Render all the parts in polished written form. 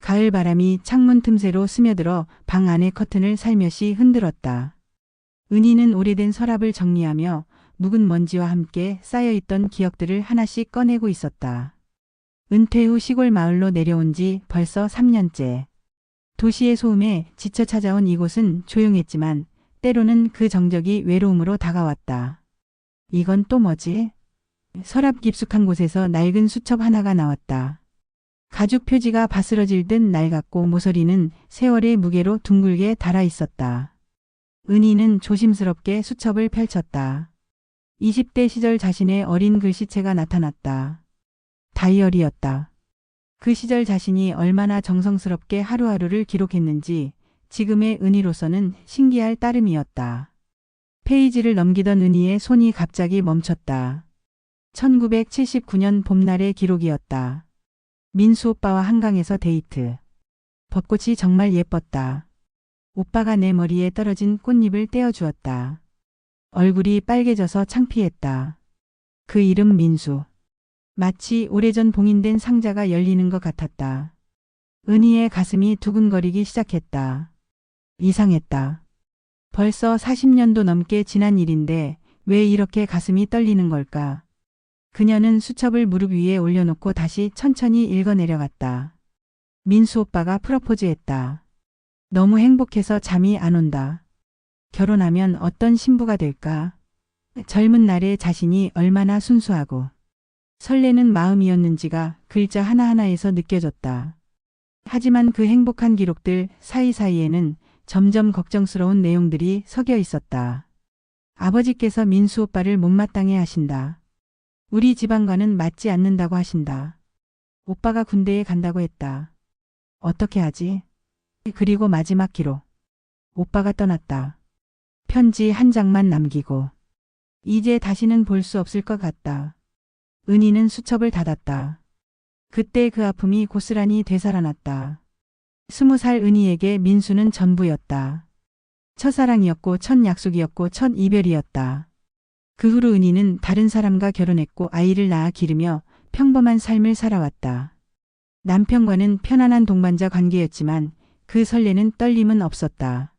가을 바람이 창문 틈새로 스며들어 방 안의 커튼을 살며시 흔들었다. 은희는 오래된 서랍을 정리하며 묵은 먼지와 함께 쌓여있던 기억들을 하나씩 꺼내고 있었다. 은퇴 후 시골 마을로 내려온 지 벌써 3년째. 도시의 소음에 지쳐 찾아온 이곳은 조용했지만 때로는 그 정적이 외로움으로 다가왔다. 이건 또 뭐지? 서랍 깊숙한 곳에서 낡은 수첩 하나가 나왔다. 가죽 표지가 바스러질 듯 낡았고 모서리는 세월의 무게로 둥글게 달아 있었다. 은희는 조심스럽게 수첩을 펼쳤다. 20대 시절 자신의 어린 글씨체가 나타났다. 다이어리였다. 그 시절 자신이 얼마나 정성스럽게 하루하루를 기록했는지 지금의 은희로서는 신기할 따름이었다. 페이지를 넘기던 은희의 손이 갑자기 멈췄다. 1979년 봄날의 기록이었다. 민수 오빠와 한강에서 데이트. 벚꽃이 정말 예뻤다. 오빠가 내 머리에 떨어진 꽃잎을 떼어주었다. 얼굴이 빨개져서 창피했다. 그 이름 민수. 마치 오래전 봉인된 상자가 열리는 것 같았다. 은희의 가슴이 두근거리기 시작했다. 이상했다. 벌써 40년도 넘게 지난 일인데 왜 이렇게 가슴이 떨리는 걸까? 그녀는 수첩을 무릎 위에 올려놓고 다시 천천히 읽어내려갔다. 민수 오빠가 프러포즈했다. 너무 행복해서 잠이 안 온다. 결혼하면 어떤 신부가 될까? 젊은 날의 자신이 얼마나 순수하고 설레는 마음이었는지가 글자 하나하나에서 느껴졌다. 하지만 그 행복한 기록들 사이사이에는 점점 걱정스러운 내용들이 섞여 있었다. 아버지께서 민수 오빠를 못마땅해 하신다. 우리 집안과는 맞지 않는다고 하신다. 오빠가 군대에 간다고 했다. 어떻게 하지? 그리고 마지막 기록. 오빠가 떠났다. 편지 한 장만 남기고. 이제 다시는 볼 수 없을 것 같다. 은희는 수첩을 닫았다. 그때 그 아픔이 고스란히 되살아났다. 20살 은희에게 민수는 전부였다. 첫사랑이었고 첫 약속이었고 첫 이별이었다. 그 후로 은희는 다른 사람과 결혼했고 아이를 낳아 기르며 평범한 삶을 살아왔다. 남편과는 편안한 동반자 관계였지만 그 설레는 떨림은 없었다.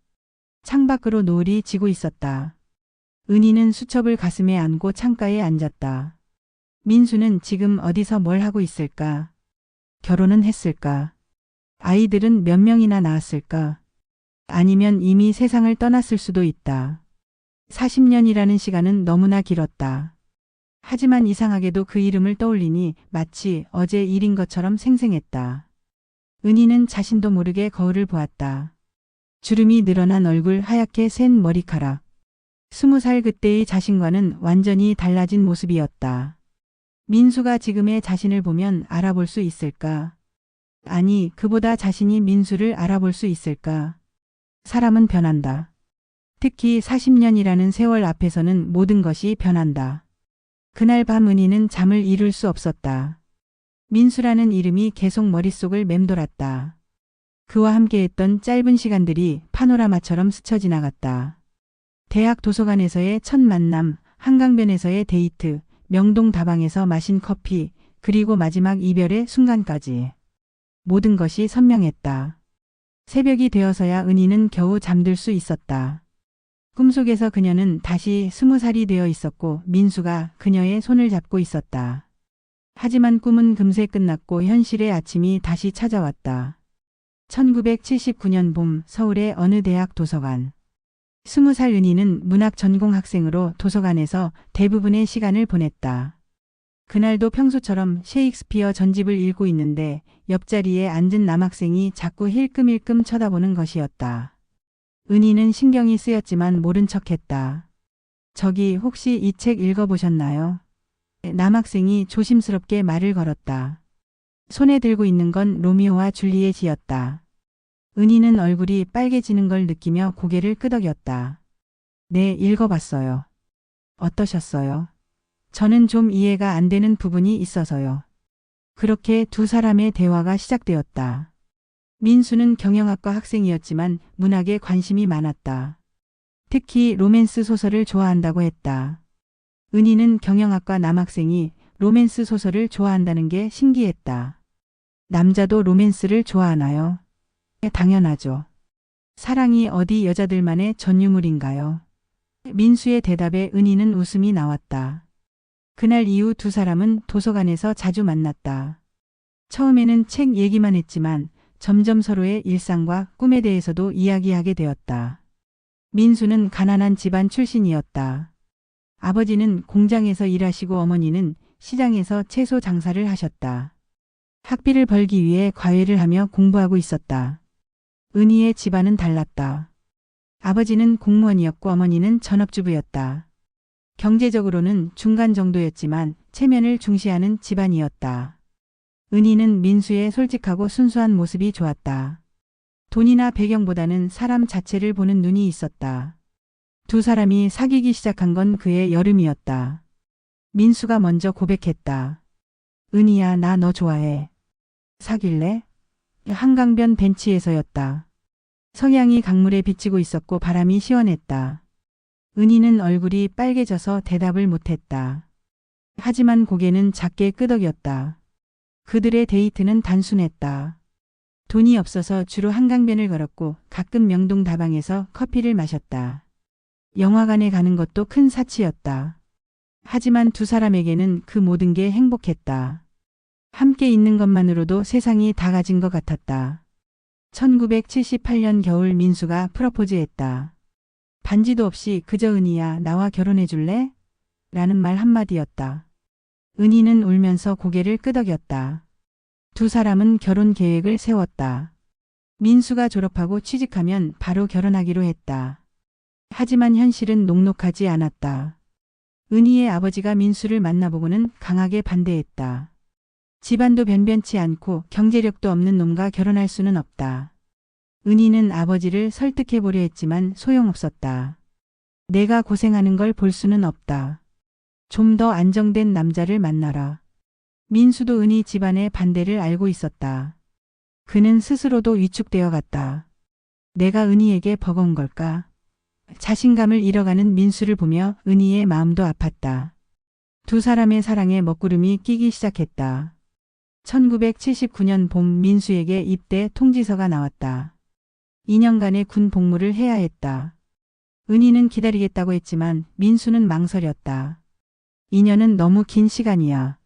창밖으로 노을이 지고 있었다. 은희는 수첩을 가슴에 안고 창가에 앉았다. 민수는 지금 어디서 뭘 하고 있을까? 결혼은 했을까? 아이들은 몇 명이나 낳았을까? 아니면 이미 세상을 떠났을 수도 있다. 40년이라는 시간은 너무나 길었다. 하지만 이상하게도 그 이름을 떠올리니 마치 어제 일인 것처럼 생생했다. 은희는 자신도 모르게 거울을 보았다. 주름이 늘어난 얼굴, 하얗게 센 머리카락. 20살 그때의 자신과는 완전히 달라진 모습이었다. 민수가 지금의 자신을 보면 알아볼 수 있을까? 아니, 그보다 자신이 민수를 알아볼 수 있을까? 사람은 변한다. 특히 40년이라는 세월 앞에서는 모든 것이 변한다. 그날 밤 은희는 잠을 이룰 수 없었다. 민수라는 이름이 계속 머릿속을 맴돌았다. 그와 함께했던 짧은 시간들이 파노라마처럼 스쳐 지나갔다. 대학 도서관에서의 첫 만남, 한강변에서의 데이트, 명동 다방에서 마신 커피, 그리고 마지막 이별의 순간까지. 모든 것이 선명했다. 새벽이 되어서야 은희는 겨우 잠들 수 있었다. 꿈속에서 그녀는 다시 20살이 되어 있었고 민수가 그녀의 손을 잡고 있었다. 하지만 꿈은 금세 끝났고 현실의 아침이 다시 찾아왔다. 1979년 봄 서울의 어느 대학 도서관. 20살 은희는 문학 전공 학생으로 도서관에서 대부분의 시간을 보냈다. 그날도 평소처럼 셰익스피어 전집을 읽고 있는데 옆자리에 앉은 남학생이 자꾸 힐끔힐끔 쳐다보는 것이었다. 은희는 신경이 쓰였지만 모른 척했다. 저기 혹시 이 책 읽어보셨나요? 남학생이 조심스럽게 말을 걸었다. 손에 들고 있는 건 로미오와 줄리엣이었다. 은희는 얼굴이 빨개지는 걸 느끼며 고개를 끄덕였다. 네, 읽어봤어요. 어떠셨어요? 저는 좀 이해가 안 되는 부분이 있어서요. 그렇게 두 사람의 대화가 시작되었다. 민수는 경영학과 학생이었지만 문학에 관심이 많았다. 특히 로맨스 소설을 좋아한다고 했다. 은희는 경영학과 남학생이 로맨스 소설을 좋아한다는 게 신기했다. 남자도 로맨스를 좋아하나요? 당연하죠. 사랑이 어디 여자들만의 전유물인가요? 민수의 대답에 은희는 웃음이 나왔다. 그날 이후 두 사람은 도서관에서 자주 만났다. 처음에는 책 얘기만 했지만 점점 서로의 일상과 꿈에 대해서도 이야기하게 되었다. 민수는 가난한 집안 출신이었다. 아버지는 공장에서 일하시고 어머니는 시장에서 채소 장사를 하셨다. 학비를 벌기 위해 과외를 하며 공부하고 있었다. 은희의 집안은 달랐다. 아버지는 공무원이었고 어머니는 전업주부였다. 경제적으로는 중간 정도였지만 체면을 중시하는 집안이었다. 은희는 민수의 솔직하고 순수한 모습이 좋았다. 돈이나 배경보다는 사람 자체를 보는 눈이 있었다. 두 사람이 사귀기 시작한 건 그해 여름이었다. 민수가 먼저 고백했다. 은희야, 나 너 좋아해. 사귈래? 한강변 벤치에서였다. 석양이 강물에 비치고 있었고 바람이 시원했다. 은희는 얼굴이 빨개져서 대답을 못했다. 하지만 고개는 작게 끄덕였다. 그들의 데이트는 단순했다. 돈이 없어서 주로 한강변을 걸었고 가끔 명동 다방에서 커피를 마셨다. 영화관에 가는 것도 큰 사치였다. 하지만 두 사람에게는 그 모든 게 행복했다. 함께 있는 것만으로도 세상이 다 가진 것 같았다. 1978년 겨울 민수가 프러포즈했다. 반지도 없이 그저 은희야, 나와 결혼해 줄래? 라는 말 한마디였다. 은희는 울면서 고개를 끄덕였다. 두 사람은 결혼 계획을 세웠다. 민수가 졸업하고 취직하면 바로 결혼하기로 했다. 하지만 현실은 녹록하지 않았다. 은희의 아버지가 민수를 만나보고는 강하게 반대했다. 집안도 변변치 않고 경제력도 없는 놈과 결혼할 수는 없다. 은희는 아버지를 설득해보려 했지만 소용없었다. 내가 고생하는 걸 볼 수는 없다. 좀 더 안정된 남자를 만나라. 민수도 은희 집안의 반대를 알고 있었다. 그는 스스로도 위축되어 갔다. 내가 은희에게 버거운 걸까? 자신감을 잃어가는 민수를 보며 은희의 마음도 아팠다. 두 사람의 사랑에 먹구름이 끼기 시작했다. 1979년 봄 민수에게 입대 통지서가 나왔다. 2년간의 군 복무를 해야 했다. 은희는 기다리겠다고 했지만 민수는 망설였다. 2년은 너무 긴 시간이야.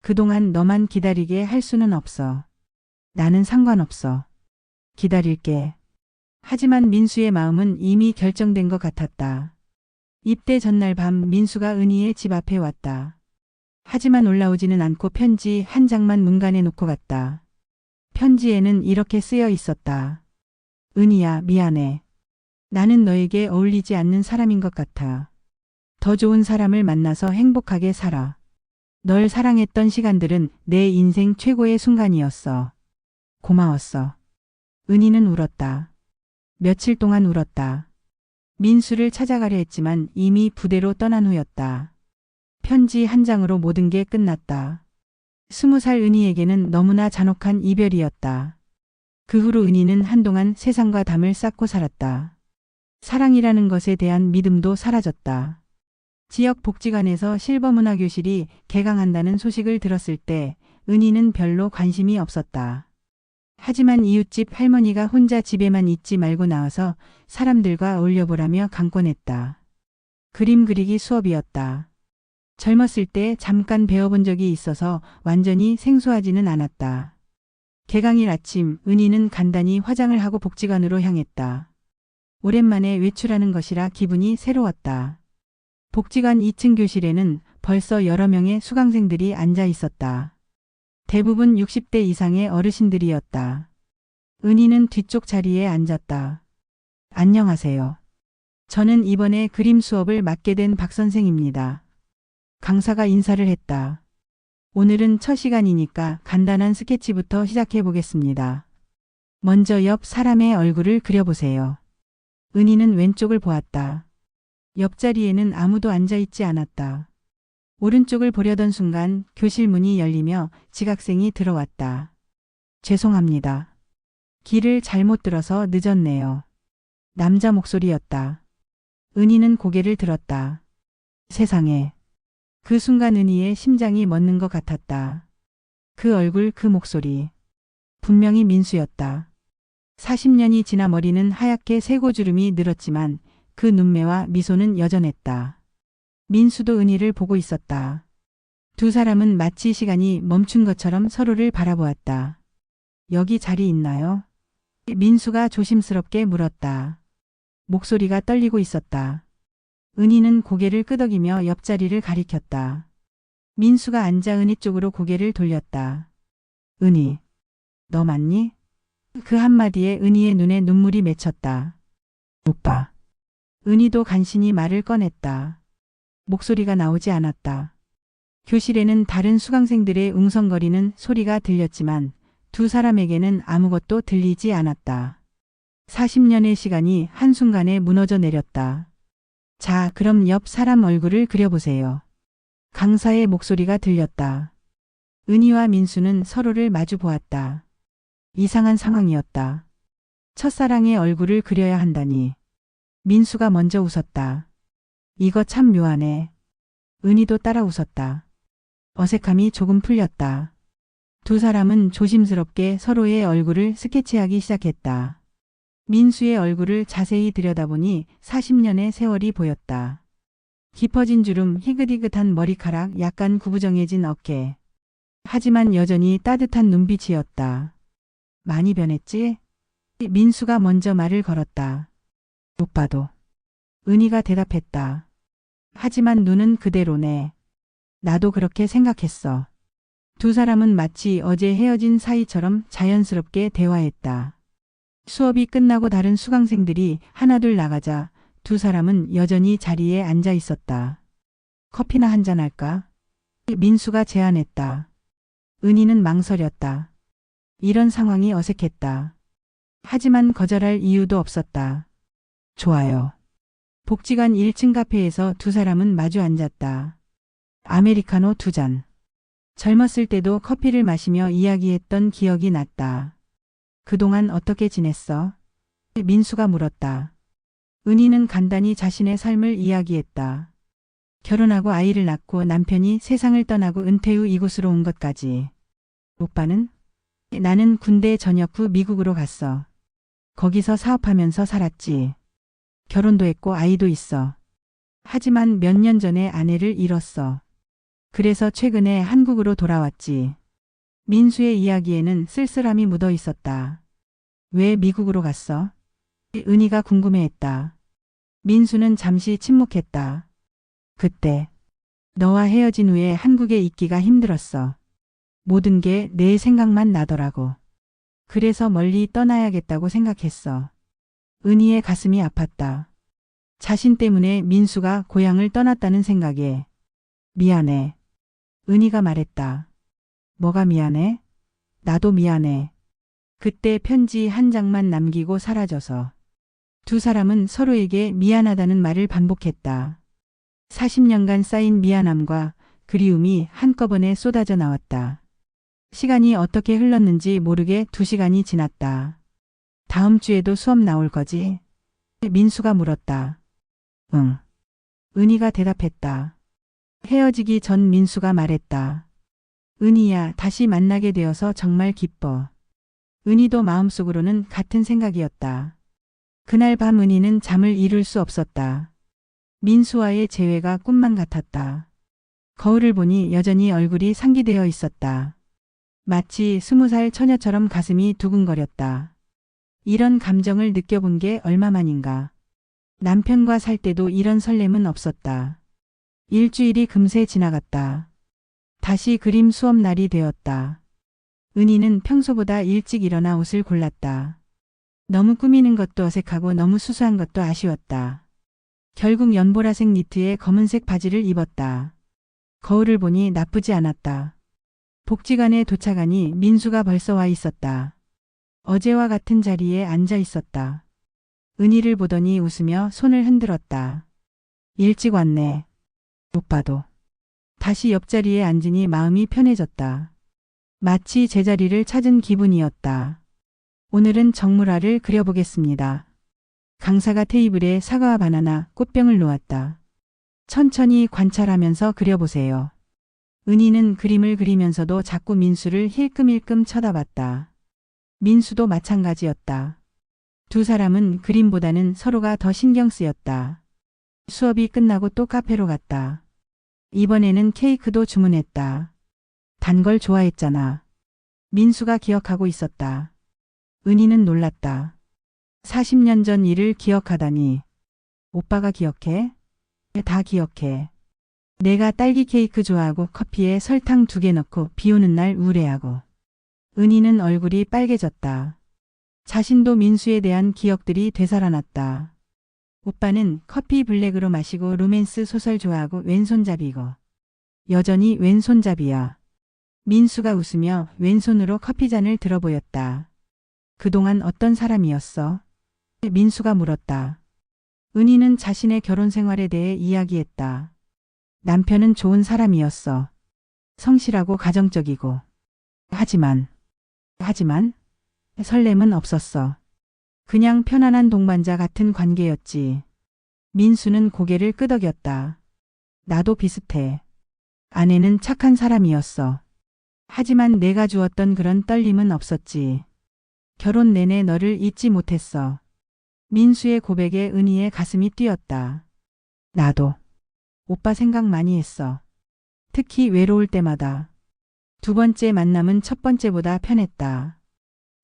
그동안 너만 기다리게 할 수는 없어. 나는 상관없어. 기다릴게. 하지만 민수의 마음은 이미 결정된 것 같았다. 입대 전날 밤 민수가 은희의 집 앞에 왔다. 하지만 올라오지는 않고 편지 한 장만 문간에 놓고 갔다. 편지에는 이렇게 쓰여 있었다. 은희야, 미안해. 나는 너에게 어울리지 않는 사람인 것 같아. 더 좋은 사람을 만나서 행복하게 살아. 널 사랑했던 시간들은 내 인생 최고의 순간이었어. 고마웠어. 은희는 울었다. 며칠 동안 울었다. 민수를 찾아가려 했지만 이미 부대로 떠난 후였다. 편지 한 장으로 모든 게 끝났다. 20살 은희에게는 너무나 잔혹한 이별이었다. 그 후로 은희는 한동안 세상과 담을 쌓고 살았다. 사랑이라는 것에 대한 믿음도 사라졌다. 지역 복지관에서 실버문화교실이 개강한다는 소식을 들었을 때 은희는 별로 관심이 없었다. 하지만 이웃집 할머니가 혼자 집에만 있지 말고 나와서 사람들과 어울려보라며 강권했다. 그림 그리기 수업이었다. 젊었을 때 잠깐 배워본 적이 있어서 완전히 생소하지는 않았다. 개강일 아침 은희는 간단히 화장을 하고 복지관으로 향했다. 오랜만에 외출하는 것이라 기분이 새로웠다. 복지관 2층 교실에는 벌써 여러 명의 수강생들이 앉아 있었다. 대부분 60대 이상의 어르신들이었다. 은희는 뒤쪽 자리에 앉았다. 안녕하세요. 저는 이번에 그림 수업을 맡게 된 박 선생입니다. 강사가 인사를 했다. 오늘은 첫 시간이니까 간단한 스케치부터 시작해 보겠습니다. 먼저 옆 사람의 얼굴을 그려보세요. 은희는 왼쪽을 보았다. 옆자리에는 아무도 앉아 있지 않았다. 오른쪽을 보려던 순간 교실 문이 열리며 지각생이 들어왔다. 죄송합니다. 길을 잘못 들어서 늦었네요. 남자 목소리였다. 은희는 고개를 들었다. 세상에. 그 순간 은희의 심장이 멎는 것 같았다. 그 얼굴, 그 목소리. 분명히 민수였다. 40년이 지나 머리는 하얗게 쇠고주름이 늘었지만 그 눈매와 미소는 여전했다. 민수도 은희를 보고 있었다. 두 사람은 마치 시간이 멈춘 것처럼 서로를 바라보았다. 여기 자리 있나요? 민수가 조심스럽게 물었다. 목소리가 떨리고 있었다. 은희는 고개를 끄덕이며 옆자리를 가리켰다. 민수가 앉아 은희 쪽으로 고개를 돌렸다. 은희, 너 맞니? 그 한마디에 은희의 눈에 눈물이 맺혔다. 오빠. 은희도 간신히 말을 꺼냈다. 목소리가 나오지 않았다. 교실에는 다른 수강생들의 웅성거리는 소리가 들렸지만 두 사람에게는 아무것도 들리지 않았다. 40년의 시간이 한순간에 무너져 내렸다. 자, 그럼 옆 사람 얼굴을 그려보세요. 강사의 목소리가 들렸다. 은희와 민수는 서로를 마주 보았다. 이상한 상황이었다. 첫사랑의 얼굴을 그려야 한다니. 민수가 먼저 웃었다. 이거 참 묘하네. 은희도 따라 웃었다. 어색함이 조금 풀렸다. 두 사람은 조심스럽게 서로의 얼굴을 스케치하기 시작했다. 민수의 얼굴을 자세히 들여다보니 40년의 세월이 보였다. 깊어진 주름, 희긋희긋한 머리카락, 약간 구부정해진 어깨. 하지만 여전히 따뜻한 눈빛이었다. 많이 변했지? 민수가 먼저 말을 걸었다. 오빠도. 은희가 대답했다. 하지만 눈은 그대로네. 나도 그렇게 생각했어. 두 사람은 마치 어제 헤어진 사이처럼 자연스럽게 대화했다. 수업이 끝나고 다른 수강생들이 하나둘 나가자 두 사람은 여전히 자리에 앉아 있었다. 커피나 한잔 할까? 민수가 제안했다. 은희는 망설였다. 이런 상황이 어색했다. 하지만 거절할 이유도 없었다. 좋아요. 복지관 1층 카페에서 두 사람은 마주 앉았다. 아메리카노 2잔. 젊었을 때도 커피를 마시며 이야기했던 기억이 났다. 그동안 어떻게 지냈어? 민수가 물었다. 은희는 간단히 자신의 삶을 이야기했다. 결혼하고 아이를 낳고 남편이 세상을 떠나고 은퇴 후 이곳으로 온 것까지. 오빠는? 나는 군대 전역 후 미국으로 갔어. 거기서 사업하면서 살았지. 결혼도 했고 아이도 있어. 하지만 몇 년 전에 아내를 잃었어. 그래서 최근에 한국으로 돌아왔지. 민수의 이야기에는 쓸쓸함이 묻어 있었다. 왜 미국으로 갔어? 은희가 궁금해했다. 민수는 잠시 침묵했다. 그때 너와 헤어진 후에 한국에 있기가 힘들었어. 모든 게 내 생각만 나더라고. 그래서 멀리 떠나야겠다고 생각했어. 은희의 가슴이 아팠다. 자신 때문에 민수가 고향을 떠났다는 생각에. 미안해. 은희가 말했다. 뭐가 미안해? 나도 미안해. 그때 편지 한 장만 남기고 사라져서. 두 사람은 서로에게 미안하다는 말을 반복했다. 40년간 쌓인 미안함과 그리움이 한꺼번에 쏟아져 나왔다. 시간이 어떻게 흘렀는지 모르게 2시간이 지났다. 다음 주에도 수업 나올 거지? 민수가 물었다. 응. 은희가 대답했다. 헤어지기 전 민수가 말했다. 은희야, 다시 만나게 되어서 정말 기뻐. 은희도 마음속으로는 같은 생각이었다. 그날 밤 은희는 잠을 이룰 수 없었다. 민수와의 재회가 꿈만 같았다. 거울을 보니 여전히 얼굴이 상기되어 있었다. 마치 20살 처녀처럼 가슴이 두근거렸다. 이런 감정을 느껴본 게 얼마만인가. 남편과 살 때도 이런 설렘은 없었다. 일주일이 금세 지나갔다. 다시 그림 수업 날이 되었다. 은희는 평소보다 일찍 일어나 옷을 골랐다. 너무 꾸미는 것도 어색하고 너무 수수한 것도 아쉬웠다. 결국 연보라색 니트에 검은색 바지를 입었다. 거울을 보니 나쁘지 않았다. 복지관에 도착하니 민수가 벌써 와 있었다. 어제와 같은 자리에 앉아 있었다. 은희를 보더니 웃으며 손을 흔들었다. 일찍 왔네. 오빠도. 다시 옆자리에 앉으니 마음이 편해졌다. 마치 제자리를 찾은 기분이었다. 오늘은 정물화를 그려보겠습니다. 강사가 테이블에 사과와 바나나, 꽃병을 놓았다. 천천히 관찰하면서 그려보세요. 은희는 그림을 그리면서도 자꾸 민수를 힐끔힐끔 쳐다봤다. 민수도 마찬가지였다. 두 사람은 그림보다는 서로가 더 신경 쓰였다. 수업이 끝나고 또 카페로 갔다. 이번에는 케이크도 주문했다. 단 걸 좋아했잖아. 민수가 기억하고 있었다. 은희는 놀랐다. 40년 전 일을 기억하다니. 오빠가 기억해? 다 기억해. 내가 딸기 케이크 좋아하고 커피에 설탕 2개 넣고 비 오는 날 우울해하고. 은희는 얼굴이 빨개졌다. 자신도 민수에 대한 기억들이 되살아났다. 오빠는 커피 블랙으로 마시고 로맨스 소설 좋아하고 왼손잡이고. 여전히 왼손잡이야. 민수가 웃으며 왼손으로 커피잔을 들어보였다. 그동안 어떤 사람이었어? 민수가 물었다. 은희는 자신의 결혼 생활에 대해 이야기했다. 남편은 좋은 사람이었어. 성실하고 가정적이고. 하지만 설렘은 없었어. 그냥 편안한 동반자 같은 관계였지. 민수는 고개를 끄덕였다. 나도 비슷해. 아내는 착한 사람이었어. 하지만 내가 주었던 그런 떨림은 없었지. 결혼 내내 너를 잊지 못했어. 민수의 고백에 은희의 가슴이 뛰었다. 나도. 오빠 생각 많이 했어. 특히 외로울 때마다. 두 번째 만남은 첫 번째보다 편했다.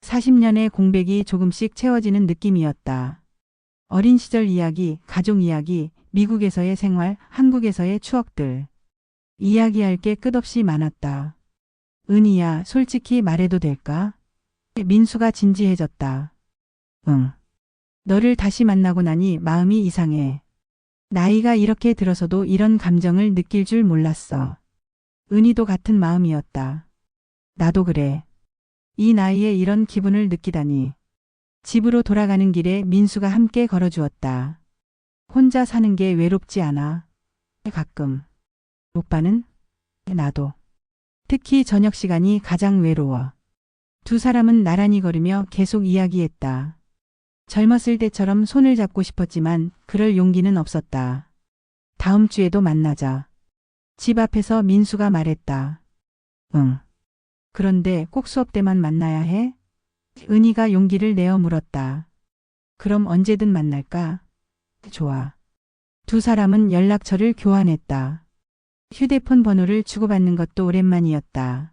40년의 공백이 조금씩 채워지는 느낌이었다. 어린 시절 이야기, 가족 이야기, 미국에서의 생활, 한국에서의 추억들. 이야기할 게 끝없이 많았다. 은희야, 솔직히 말해도 될까? 민수가 진지해졌다. 응. 너를 다시 만나고 나니 마음이 이상해. 나이가 이렇게 들어서도 이런 감정을 느낄 줄 몰랐어. 은희도 같은 마음이었다. 나도 그래. 이 나이에 이런 기분을 느끼다니. 집으로 돌아가는 길에 민수가 함께 걸어주었다. 혼자 사는 게 외롭지 않아. 가끔. 오빠는? 나도. 특히 저녁 시간이 가장 외로워. 두 사람은 나란히 걸으며 계속 이야기했다. 젊었을 때처럼 손을 잡고 싶었지만 그럴 용기는 없었다. 다음 주에도 만나자. 집 앞에서 민수가 말했다. 응. 그런데 꼭 수업 때만 만나야 해? 은희가 용기를 내어 물었다. 그럼 언제든 만날까? 좋아. 두 사람은 연락처를 교환했다. 휴대폰 번호를 주고받는 것도 오랜만이었다.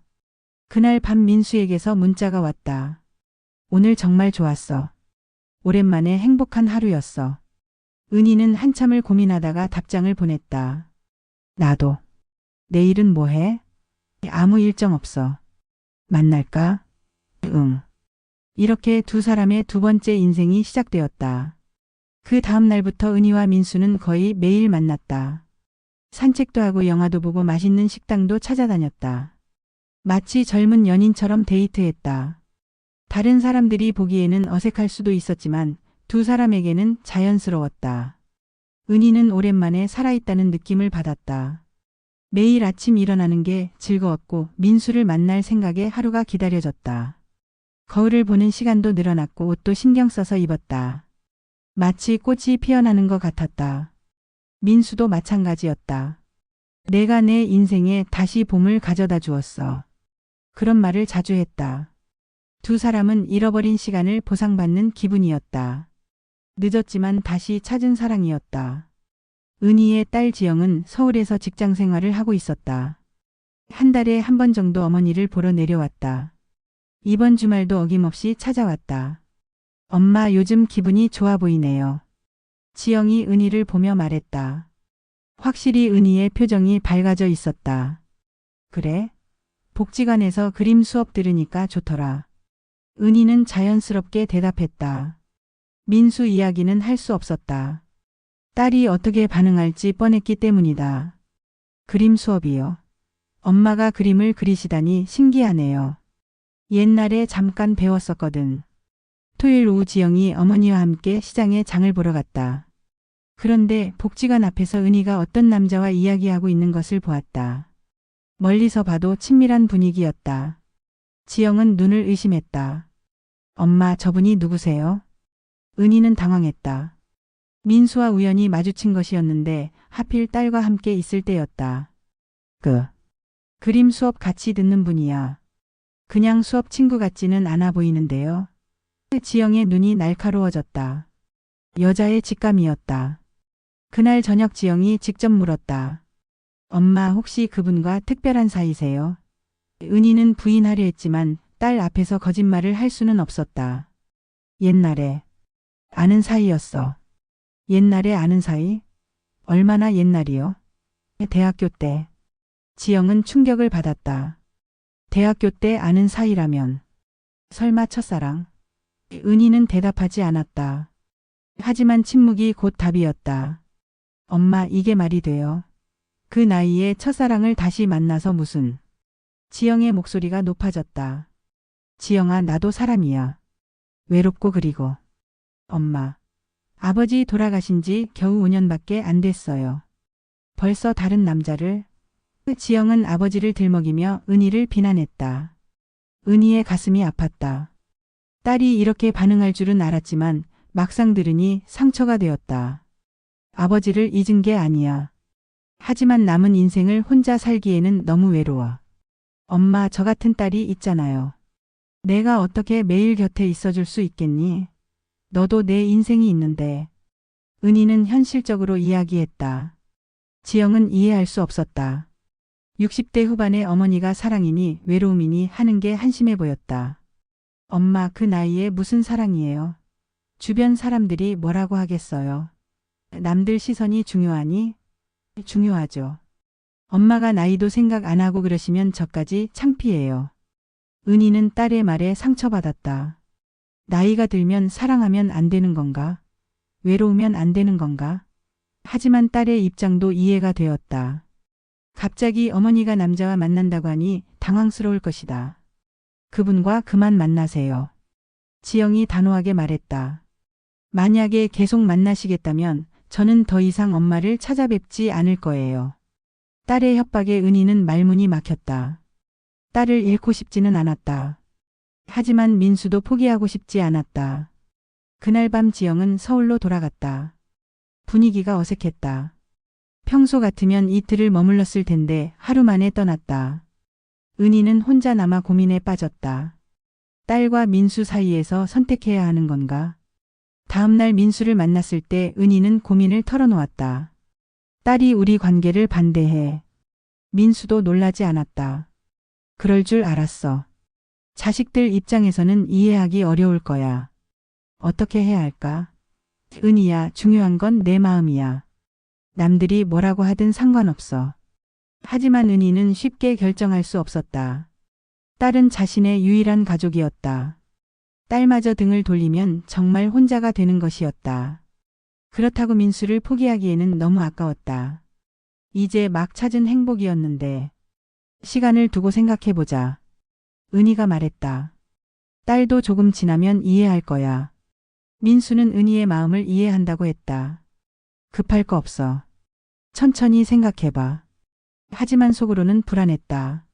그날 밤 민수에게서 문자가 왔다. 오늘 정말 좋았어. 오랜만에 행복한 하루였어. 은희는 한참을 고민하다가 답장을 보냈다. 나도. 내일은 뭐 해? 아무 일정 없어. 만날까? 응. 이렇게 두 사람의 두 번째 인생이 시작되었다. 그 다음 날부터 은희와 민수는 거의 매일 만났다. 산책도 하고 영화도 보고 맛있는 식당도 찾아다녔다. 마치 젊은 연인처럼 데이트했다. 다른 사람들이 보기에는 어색할 수도 있었지만 두 사람에게는 자연스러웠다. 은희는 오랜만에 살아있다는 느낌을 받았다. 매일 아침 일어나는 게 즐거웠고 민수를 만날 생각에 하루가 기다려졌다. 거울을 보는 시간도 늘어났고 옷도 신경 써서 입었다. 마치 꽃이 피어나는 것 같았다. 민수도 마찬가지였다. 내가 내 인생에 다시 봄을 가져다 주었어. 그런 말을 자주 했다. 두 사람은 잃어버린 시간을 보상받는 기분이었다. 늦었지만 다시 찾은 사랑이었다. 은희의 딸 지영은 서울에서 직장 생활을 하고 있었다. 한 달에 한 번 정도 어머니를 보러 내려왔다. 이번 주말도 어김없이 찾아왔다. 엄마 요즘 기분이 좋아 보이네요. 지영이 은희를 보며 말했다. 확실히 은희의 표정이 밝아져 있었다. 그래? 복지관에서 그림 수업 들으니까 좋더라. 은희는 자연스럽게 대답했다. 민수 이야기는 할 수 없었다. 딸이 어떻게 반응할지 뻔했기 때문이다. 그림 수업이요. 엄마가 그림을 그리시다니 신기하네요. 옛날에 잠깐 배웠었거든. 토요일 오후 지영이 어머니와 함께 시장에 장을 보러 갔다. 그런데 복지관 앞에서 은희가 어떤 남자와 이야기하고 있는 것을 보았다. 멀리서 봐도 친밀한 분위기였다. 지영은 눈을 의심했다. 엄마, 저분이 누구세요? 은희는 당황했다. 민수와 우연히 마주친 것이었는데 하필 딸과 함께 있을 때였다. 그림 수업 같이 듣는 분이야. 그냥 수업 친구 같지는 않아 보이는데요. 지영의 눈이 날카로워졌다. 여자의 직감이었다. 그날 저녁 지영이 직접 물었다. 엄마 혹시 그분과 특별한 사이세요? 은희는 부인하려 했지만 딸 앞에서 거짓말을 할 수는 없었다. 옛날에 아는 사이였어. 옛날에 아는 사이? 얼마나 옛날이요? 대학교 때. 지영은 충격을 받았다. 대학교 때 아는 사이라면 설마 첫사랑? 은희는 대답하지 않았다. 하지만 침묵이 곧 답이었다. 엄마 이게 말이 돼요? 그 나이에 첫사랑을 다시 만나서 무슨. 지영의 목소리가 높아졌다. 지영아 나도 사람이야. 외롭고 그리고. 엄마. 아버지 돌아가신 지 겨우 5년밖에 안 됐어요. 벌써 다른 남자를. 지영은 아버지를 들먹이며 은희를 비난했다. 은희의 가슴이 아팠다. 딸이 이렇게 반응할 줄은 알았지만 막상 들으니 상처가 되었다. 아버지를 잊은 게 아니야. 하지만 남은 인생을 혼자 살기에는 너무 외로워. 엄마 저 같은 딸이 있잖아요. 내가 어떻게 매일 곁에 있어줄 수 있겠니? 너도 내 인생이 있는데. 은희는 현실적으로 이야기했다. 지영은 이해할 수 없었다. 60대 후반의 어머니가 사랑이니 외로움이니 하는 게 한심해 보였다. 엄마 그 나이에 무슨 사랑이에요? 주변 사람들이 뭐라고 하겠어요? 남들 시선이 중요하니? 중요하죠. 엄마가 나이도 생각 안 하고 그러시면 저까지 창피해요. 은희는 딸의 말에 상처받았다. 나이가 들면 사랑하면 안 되는 건가? 외로우면 안 되는 건가? 하지만 딸의 입장도 이해가 되었다. 갑자기 어머니가 남자와 만난다고 하니 당황스러울 것이다. 그분과 그만 만나세요. 지영이 단호하게 말했다. 만약에 계속 만나시겠다면 저는 더 이상 엄마를 찾아뵙지 않을 거예요. 딸의 협박에 은희는 말문이 막혔다. 딸을 잃고 싶지는 않았다. 하지만 민수도 포기하고 싶지 않았다. 그날 밤 지영은 서울로 돌아갔다. 분위기가 어색했다. 평소 같으면 이틀을 머물렀을 텐데 하루 만에 떠났다. 은희는 혼자 남아 고민에 빠졌다. 딸과 민수 사이에서 선택해야 하는 건가? 다음날 민수를 만났을 때 은희는 고민을 털어놓았다. 딸이 우리 관계를 반대해. 민수도 놀라지 않았다. 그럴 줄 알았어. 자식들 입장에서는 이해하기 어려울 거야. 어떻게 해야 할까? 은희야, 중요한 건 내 마음이야. 남들이 뭐라고 하든 상관없어. 하지만 은희는 쉽게 결정할 수 없었다. 딸은 자신의 유일한 가족이었다. 딸마저 등을 돌리면 정말 혼자가 되는 것이었다. 그렇다고 민수를 포기하기에는 너무 아까웠다. 이제 막 찾은 행복이었는데. 시간을 두고 생각해보자. 은희가 말했다. 딸도 조금 지나면 이해할 거야. 민수는 은희의 마음을 이해한다고 했다. 급할 거 없어. 천천히 생각해봐. 하지만 속으로는 불안했다.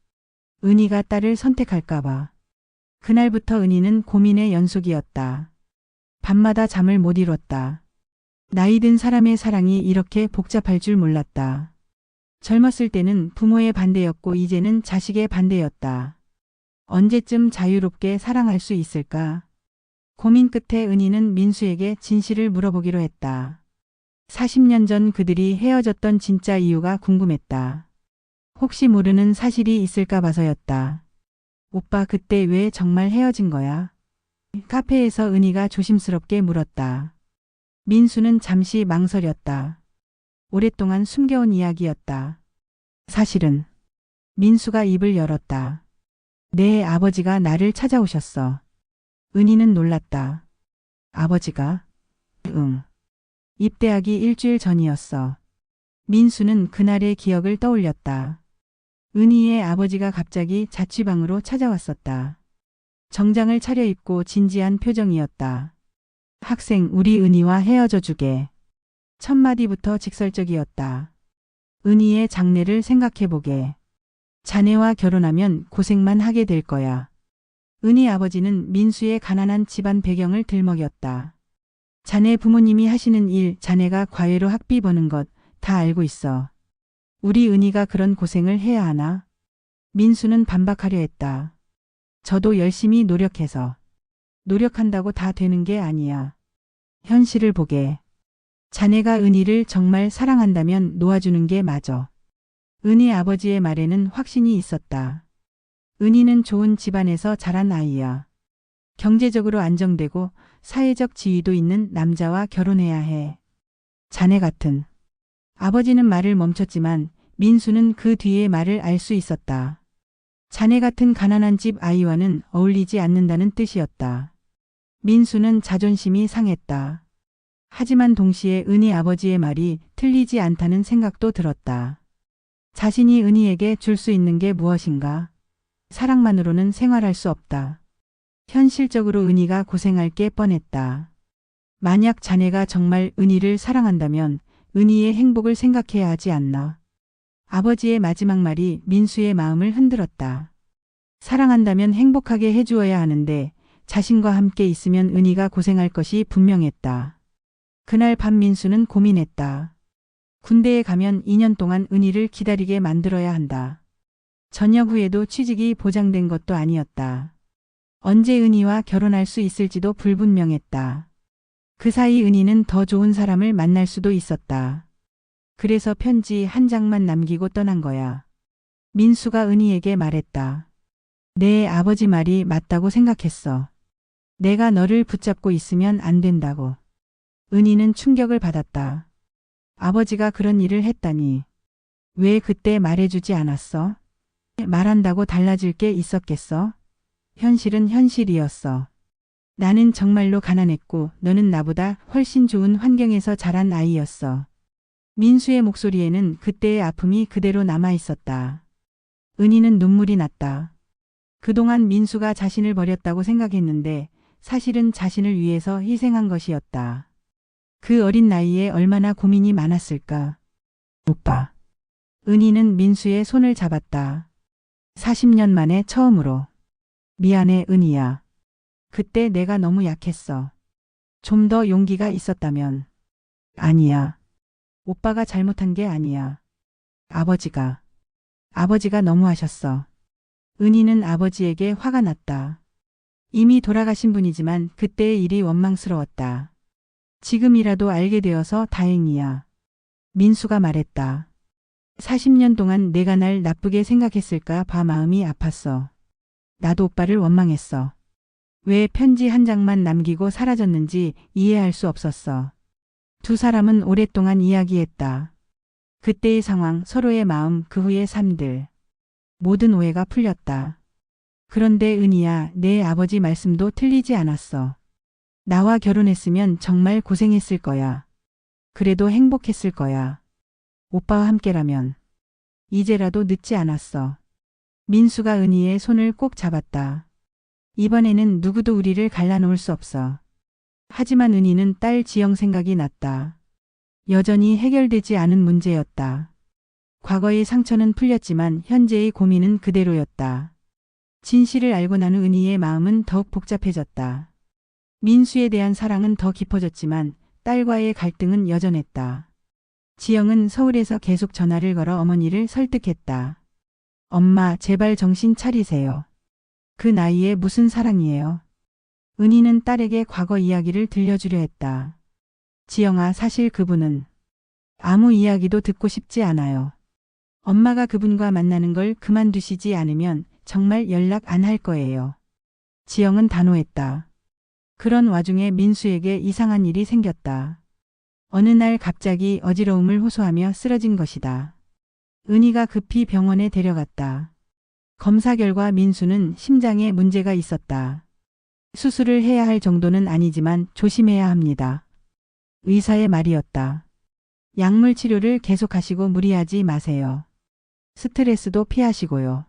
은희가 딸을 선택할까봐. 그날부터 은희는 고민의 연속이었다. 밤마다 잠을 못 이뤘다. 나이 든 사람의 사랑이 이렇게 복잡할 줄 몰랐다. 젊었을 때는 부모의 반대였고 이제는 자식의 반대였다. 언제쯤 자유롭게 사랑할 수 있을까? 고민 끝에 은희는 민수에게 진실을 물어보기로 했다. 40년 전 그들이 헤어졌던 진짜 이유가 궁금했다. 혹시 모르는 사실이 있을까 봐서였다. 오빠 그때 왜 정말 헤어진 거야? 카페에서 은희가 조심스럽게 물었다. 민수는 잠시 망설였다. 오랫동안 숨겨온 이야기였다. 사실은 민수가 입을 열었다. 내 아버지가 나를 찾아오셨어. 은희는 놀랐다. 아버지가? 응. 입대하기 일주일 전이었어. 민수는 그날의 기억을 떠올렸다. 은희의 아버지가 갑자기 자취방으로 찾아왔었다. 정장을 차려입고 진지한 표정이었다. 학생 우리 은희와 헤어져 주게. 첫 마디부터 직설적이었다. 은희의 장래를 생각해보게. 자네와 결혼하면 고생만 하게 될 거야. 은희 아버지는 민수의 가난한 집안 배경을 들먹였다. 자네 부모님이 하시는 일, 자네가 과외로 학비 버는 것 다 알고 있어. 우리 은희가 그런 고생을 해야 하나? 민수는 반박하려 했다. 저도 열심히 노력해서. 노력한다고 다 되는 게 아니야. 현실을 보게. 자네가 은희를 정말 사랑한다면 놓아주는 게 맞아. 은희 아버지의 말에는 확신이 있었다. 은희는 좋은 집안에서 자란 아이야. 경제적으로 안정되고 사회적 지위도 있는 남자와 결혼해야 해. 자네 같은. 아버지는 말을 멈췄지만 민수는 그 뒤의 말을 알 수 있었다. 자네 같은 가난한 집 아이와는 어울리지 않는다는 뜻이었다. 민수는 자존심이 상했다. 하지만 동시에 은희 아버지의 말이 틀리지 않다는 생각도 들었다. 자신이 은희에게 줄 수 있는 게 무엇인가? 사랑만으로는 생활할 수 없다. 현실적으로 은희가 고생할 게 뻔했다. 만약 자네가 정말 은희를 사랑한다면 은희의 행복을 생각해야 하지 않나. 아버지의 마지막 말이 민수의 마음을 흔들었다. 사랑한다면 행복하게 해주어야 하는데 자신과 함께 있으면 은희가 고생할 것이 분명했다. 그날 밤 민수는 고민했다. 군대에 가면 2년 동안 은희를 기다리게 만들어야 한다. 전역 후에도 취직이 보장된 것도 아니었다. 언제 은희와 결혼할 수 있을지도 불분명했다. 그 사이 은희는 더 좋은 사람을 만날 수도 있었다. 그래서 편지 한 장만 남기고 떠난 거야. 민수가 은희에게 말했다. 내 아버지 말이 맞다고 생각했어. 내가 너를 붙잡고 있으면 안 된다고. 은희는 충격을 받았다. 아버지가 그런 일을 했다니. 왜 그때 말해주지 않았어? 말한다고 달라질 게 있었겠어? 현실은 현실이었어. 나는 정말로 가난했고 너는 나보다 훨씬 좋은 환경에서 자란 아이였어. 민수의 목소리에는 그때의 아픔이 그대로 남아 있었다. 은희는 눈물이 났다. 그동안 민수가 자신을 버렸다고 생각했는데 사실은 자신을 위해서 희생한 것이었다. 그 어린 나이에 얼마나 고민이 많았을까. 오빠. 은희는 민수의 손을 잡았다. 40년 만에 처음으로. 미안해 은희야. 그때 내가 너무 약했어. 좀 더 용기가 있었다면. 아니야. 오빠가 잘못한 게 아니야. 아버지가 너무하셨어. 은희는 아버지에게 화가 났다. 이미 돌아가신 분이지만 그때의 일이 원망스러웠다. 지금이라도 알게 되어서 다행이야. 민수가 말했다. 40년 동안 내가 날 나쁘게 생각했을까 봐 마음이 아팠어. 나도 오빠를 원망했어. 왜 편지 한 장만 남기고 사라졌는지 이해할 수 없었어. 두 사람은 오랫동안 이야기했다. 그때의 상황, 서로의 마음, 그 후의 삶들. 모든 오해가 풀렸다. 그런데 은희야, 내 아버지 말씀도 틀리지 않았어. 나와 결혼했으면 정말 고생했을 거야. 그래도 행복했을 거야. 오빠와 함께라면. 이제라도 늦지 않았어. 민수가 은희의 손을 꼭 잡았다. 이번에는 누구도 우리를 갈라놓을 수 없어. 하지만 은희는 딸 지영 생각이 났다. 여전히 해결되지 않은 문제였다. 과거의 상처는 풀렸지만 현재의 고민은 그대로였다. 진실을 알고 난 후 은희의 마음은 더욱 복잡해졌다. 민수에 대한 사랑은 더 깊어졌지만 딸과의 갈등은 여전했다. 지영은 서울에서 계속 전화를 걸어 어머니를 설득했다. 엄마, 제발 정신 차리세요. 그 나이에 무슨 사랑이에요. 은희는 딸에게 과거 이야기를 들려주려 했다. 지영아, 사실 그분은 아무 이야기도 듣고 싶지 않아요. 엄마가 그분과 만나는 걸 그만두시지 않으면 정말 연락 안 할 거예요. 지영은 단호했다. 그런 와중에 민수에게 이상한 일이 생겼다. 어느 날 갑자기 어지러움을 호소하며 쓰러진 것이다. 은희가 급히 병원에 데려갔다. 검사 결과 민수는 심장에 문제가 있었다. 수술을 해야 할 정도는 아니지만 조심해야 합니다. 의사의 말이었다. 약물 치료를 계속하시고 무리하지 마세요. 스트레스도 피하시고요.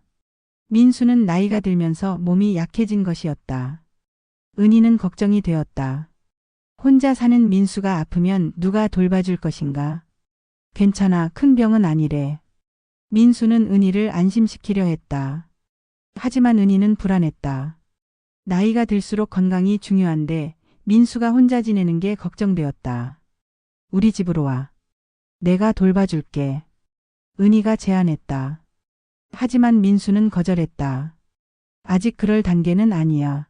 민수는 나이가 들면서 몸이 약해진 것이었다. 은희는 걱정이 되었다. 혼자 사는 민수가 아프면 누가 돌봐줄 것인가? 괜찮아, 큰 병은 아니래. 민수는 은희를 안심시키려 했다. 하지만 은희는 불안했다. 나이가 들수록 건강이 중요한데 민수가 혼자 지내는 게 걱정되었다. 우리 집으로 와. 내가 돌봐줄게. 은희가 제안했다. 하지만 민수는 거절했다. 아직 그럴 단계는 아니야.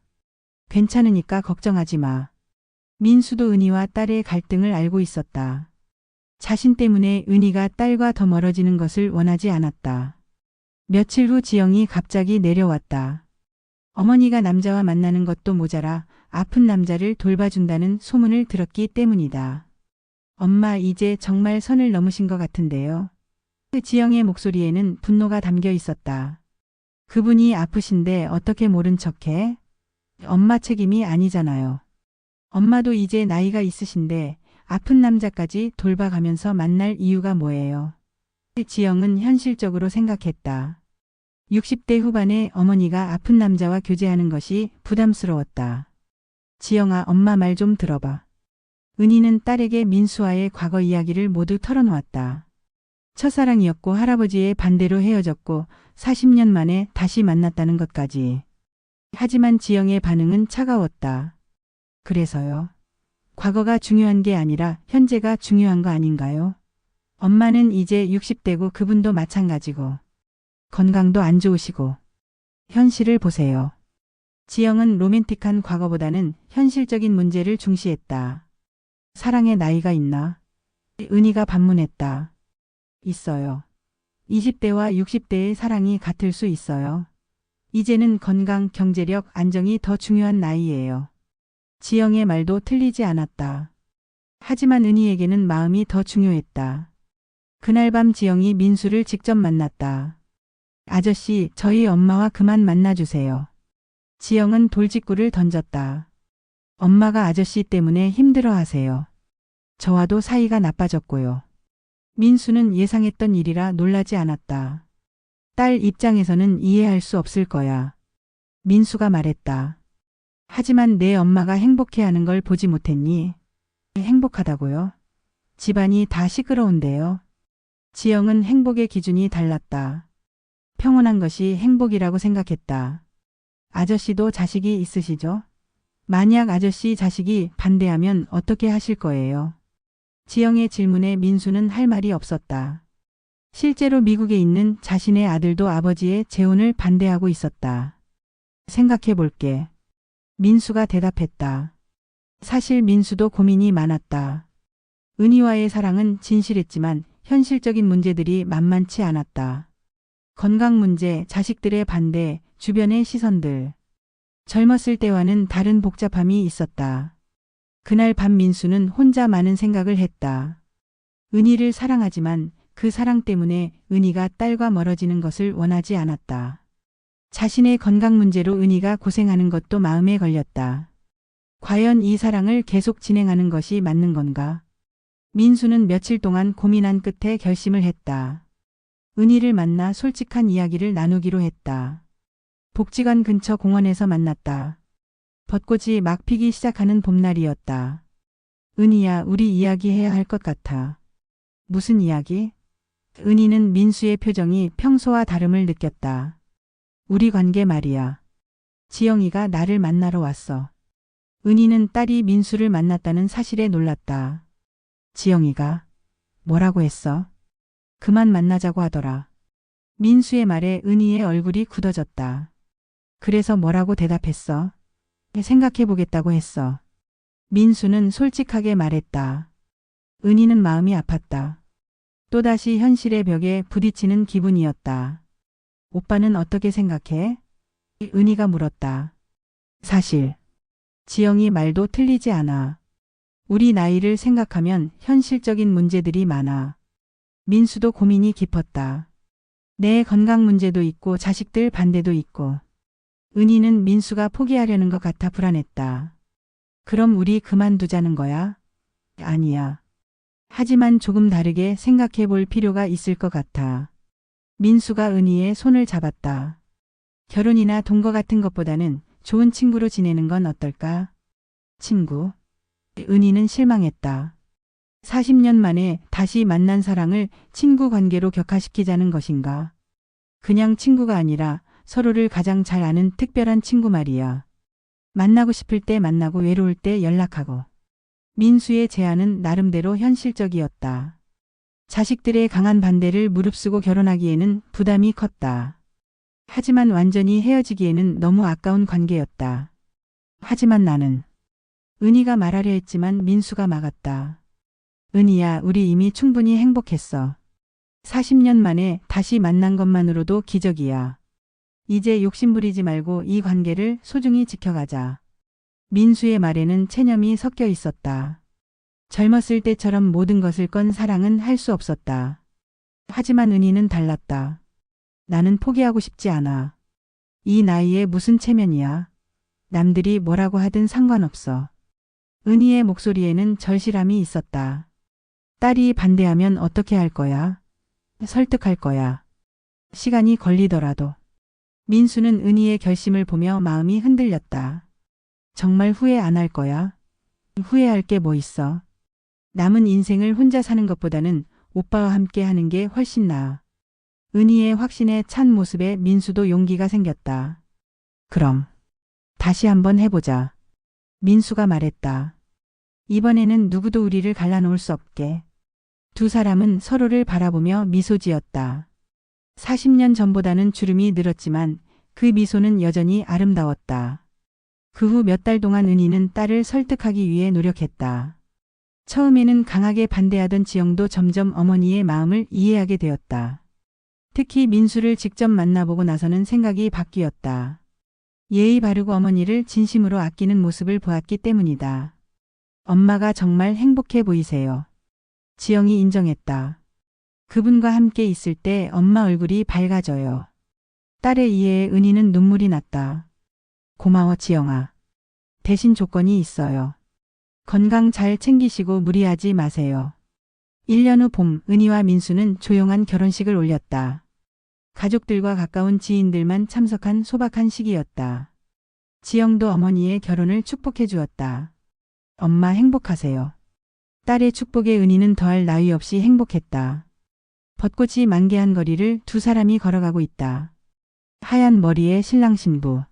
괜찮으니까 걱정하지 마. 민수도 은희와 딸의 갈등을 알고 있었다. 자신 때문에 은희가 딸과 더 멀어지는 것을 원하지 않았다. 며칠 후 지영이 갑자기 내려왔다. 어머니가 남자와 만나는 것도 모자라 아픈 남자를 돌봐준다는 소문을 들었기 때문이다. 엄마, 이제 정말 선을 넘으신 것 같은데요. 지영의 목소리에는 분노가 담겨 있었다. 그분이 아프신데 어떻게 모른 척해? 엄마 책임이 아니잖아요. 엄마도 이제 나이가 있으신데 아픈 남자까지 돌봐가면서 만날 이유가 뭐예요? 지영은 현실적으로 생각했다. 60대 후반의 어머니가 아픈 남자와 교제하는 것이 부담스러웠다. 지영아, 엄마 말 좀 들어봐. 은희는 딸에게 민수와의 과거 이야기를 모두 털어놓았다. 첫사랑이었고 할아버지의 반대로 헤어졌고 40년 만에 다시 만났다는 것까지. 하지만 지영의 반응은 차가웠다. 그래서요? 과거가 중요한 게 아니라 현재가 중요한 거 아닌가요? 엄마는 이제 60대고 그분도 마찬가지고. 건강도 안 좋으시고. 현실을 보세요. 지영은 로맨틱한 과거보다는 현실적인 문제를 중시했다. 사랑의 나이가 있나? 은희가 반문했다. 있어요. 20대와 60대의 사랑이 같을 수 있어요. 이제는 건강, 경제력, 안정이 더 중요한 나이예요. 지영의 말도 틀리지 않았다. 하지만 은희에게는 마음이 더 중요했다. 그날 밤 지영이 민수를 직접 만났다. 아저씨, 저희 엄마와 그만 만나주세요. 지영은 돌직구를 던졌다. 엄마가 아저씨 때문에 힘들어하세요. 저와도 사이가 나빠졌고요. 민수는 예상했던 일이라 놀라지 않았다. 딸 입장에서는 이해할 수 없을 거야. 민수가 말했다. 하지만 내 엄마가 행복해하는 걸 보지 못했니? 행복하다고요? 집안이 다 시끄러운데요. 지영은 행복의 기준이 달랐다. 평온한 것이 행복이라고 생각했다. 아저씨도 자식이 있으시죠? 만약 아저씨 자식이 반대하면 어떻게 하실 거예요? 지영의 질문에 민수는 할 말이 없었다. 실제로 미국에 있는 자신의 아들도 아버지의 재혼을 반대하고 있었다. 생각해 볼게. 민수가 대답했다. 사실 민수도 고민이 많았다. 은희와의 사랑은 진실했지만 현실적인 문제들이 만만치 않았다. 건강 문제, 자식들의 반대, 주변의 시선들. 젊었을 때와는 다른 복잡함이 있었다. 그날 밤 민수는 혼자 많은 생각을 했다. 은희를 사랑하지만 그 사랑 때문에 은희가 딸과 멀어지는 것을 원하지 않았다. 자신의 건강 문제로 은희가 고생하는 것도 마음에 걸렸다. 과연 이 사랑을 계속 진행하는 것이 맞는 건가? 민수는 며칠 동안 고민한 끝에 결심을 했다. 은희를 만나 솔직한 이야기를 나누기로 했다. 복지관 근처 공원에서 만났다. 벚꽃이 막 피기 시작하는 봄날이었다. 은희야, 우리 이야기해야 할 것 같아. 무슨 이야기? 은희는 민수의 표정이 평소와 다름을 느꼈다. 우리 관계 말이야. 지영이가 나를 만나러 왔어. 은희는 딸이 민수를 만났다는 사실에 놀랐다. 지영이가 뭐라고 했어? 그만 만나자고 하더라. 민수의 말에 은희의 얼굴이 굳어졌다. 그래서 뭐라고 대답했어? 생각해 보겠다고 했어. 민수는 솔직하게 말했다. 은희는 마음이 아팠다. 또다시 현실의 벽에 부딪히는 기분이었다. 오빠는 어떻게 생각해? 은희가 물었다. 사실 지영이 말도 틀리지 않아. 우리 나이를 생각하면 현실적인 문제들이 많아. 민수도 고민이 깊었다. 내 건강 문제도 있고 자식들 반대도 있고. 은희는 민수가 포기하려는 것 같아 불안했다. 그럼 우리 그만두자는 거야? 아니야. 하지만 조금 다르게 생각해 볼 필요가 있을 것 같아. 민수가 은희의 손을 잡았다. 결혼이나 동거 같은 것보다는 좋은 친구로 지내는 건 어떨까? 친구? 은희는 실망했다. 40년 만에 다시 만난 사랑을 친구 관계로 격화시키자는 것인가? 그냥 친구가 아니라 서로를 가장 잘 아는 특별한 친구 말이야. 만나고 싶을 때 만나고 외로울 때 연락하고. 민수의 제안은 나름대로 현실적이었다. 자식들의 강한 반대를 무릅쓰고 결혼하기에는 부담이 컸다. 하지만 완전히 헤어지기에는 너무 아까운 관계였다. 하지만 나는 은희가 말하려 했지만 민수가 막았다. 은희야, 우리 이미 충분히 행복했어. 40년 만에 다시 만난 것만으로도 기적이야. 이제 욕심부리지 말고 이 관계를 소중히 지켜가자. 민수의 말에는 체념이 섞여 있었다. 젊었을 때처럼 모든 것을 건 사랑은 할 수 없었다. 하지만 은희는 달랐다. 나는 포기하고 싶지 않아. 이 나이에 무슨 체면이야. 남들이 뭐라고 하든 상관없어. 은희의 목소리에는 절실함이 있었다. 딸이 반대하면 어떻게 할 거야? 설득할 거야. 시간이 걸리더라도. 민수는 은희의 결심을 보며 마음이 흔들렸다. 정말 후회 안 할 거야? 후회할 게 뭐 있어? 남은 인생을 혼자 사는 것보다는 오빠와 함께 하는 게 훨씬 나아. 은희의 확신에 찬 모습에 민수도 용기가 생겼다. 그럼 다시 한번 해보자. 민수가 말했다. 이번에는 누구도 우리를 갈라놓을 수 없게. 두 사람은 서로를 바라보며 미소 지었다. 40년 전보다는 주름이 늘었지만 그 미소는 여전히 아름다웠다. 그 후 몇 달 동안 은희는 딸을 설득하기 위해 노력했다. 처음에는 강하게 반대하던 지영도 점점 어머니의 마음을 이해하게 되었다. 특히 민수를 직접 만나보고 나서는 생각이 바뀌었다. 예의 바르고 어머니를 진심으로 아끼는 모습을 보았기 때문이다. 엄마가 정말 행복해 보이세요. 지영이 인정했다. 그분과 함께 있을 때 엄마 얼굴이 밝아져요. 딸의 이해에 은희는 눈물이 났다. 고마워 지영아. 대신 조건이 있어요. 건강 잘 챙기시고 무리하지 마세요. 1년 후 봄, 은희와 민수는 조용한 결혼식을 올렸다. 가족들과 가까운 지인들만 참석한 소박한 시기였다. 지영도 어머니의 결혼을 축복해 주었다. 엄마 행복하세요. 딸의 축복에 은희는 더할 나위 없이 행복했다. 벚꽃이 만개한 거리를 두 사람이 걸어가고 있다. 하얀 머리에 신랑 신부.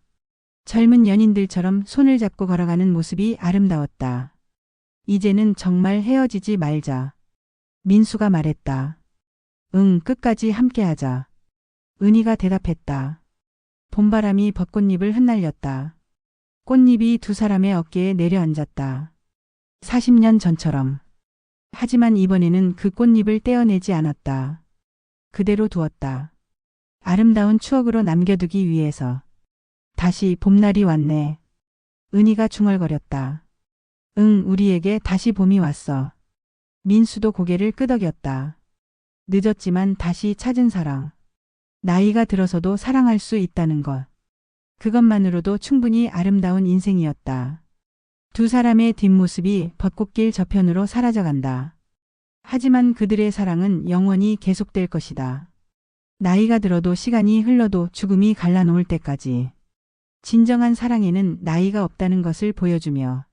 젊은 연인들처럼 손을 잡고 걸어가는 모습이 아름다웠다. 이제는 정말 헤어지지 말자. 민수가 말했다. 응, 끝까지 함께하자. 은희가 대답했다. 봄바람이 벚꽃잎을 흩날렸다. 꽃잎이 두 사람의 어깨에 내려앉았다. 40년 전처럼. 하지만 이번에는 그 꽃잎을 떼어내지 않았다. 그대로 두었다. 아름다운 추억으로 남겨두기 위해서. 다시 봄날이 왔네. 은희가 중얼거렸다. 응, 우리에게 다시 봄이 왔어. 민수도 고개를 끄덕였다. 늦었지만 다시 찾은 사랑. 나이가 들어서도 사랑할 수 있다는 것. 그것만으로도 충분히 아름다운 인생이었다. 두 사람의 뒷모습이 벚꽃길 저편으로 사라져간다. 하지만 그들의 사랑은 영원히 계속될 것이다. 나이가 들어도 시간이 흘러도 죽음이 갈라놓을 때까지. 진정한 사랑에는 나이가 없다는 것을 보여주며